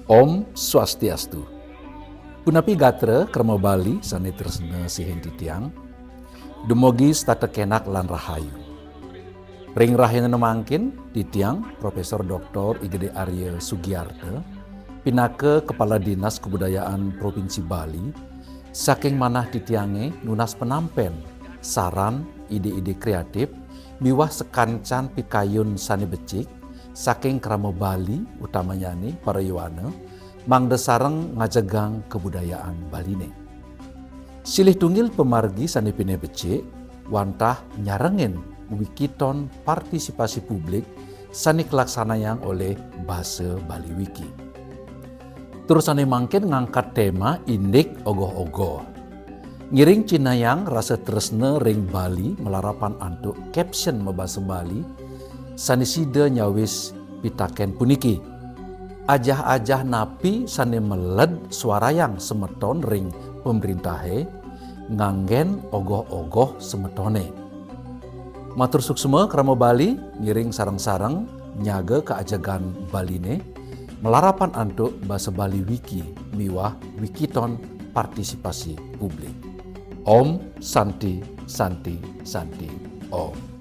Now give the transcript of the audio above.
Om Swastiastu. Punapi gatra krama Bali sane tresna sihen titiang. Dumogi statekenak lan rahayu. Ring rahayana nemangkin titiang Profesor Dr. Igede Arya Sugiyarta pinake Kepala Dinas Kebudayaan Provinsi Bali saking manah titiange nunas penampen saran ide-ide kreatif miwah sekancan pikayun sane becik saking krama Bali utamanya nih para yuwana mangde sareng ngajegang kebudayaan Baline. Silih tunggil pemargi sane pine becik wantah nyarengin wikiton partisipasi publik sane kelaksanayang oleh Bahasa Bali Wiki. Terus ane mangkin ngangkat tema indik ogoh-ogoh. Ngiring cinayang rasa tresna ring Bali melarapan antuk caption mebahasa Bali sanisida nyawis pitaken puniki. Ajah-ajah napi sane meled suarayang semeton ring pemerintahe nganggen ogoh-ogoh semetone. Matur suksema krama Bali ngiring sarang-sarang nyaga keajagan Baline melarapan antuk Bahasa Bali Wiki miwah wikiton partisipasi publik. Om Santi Santi Santi Om.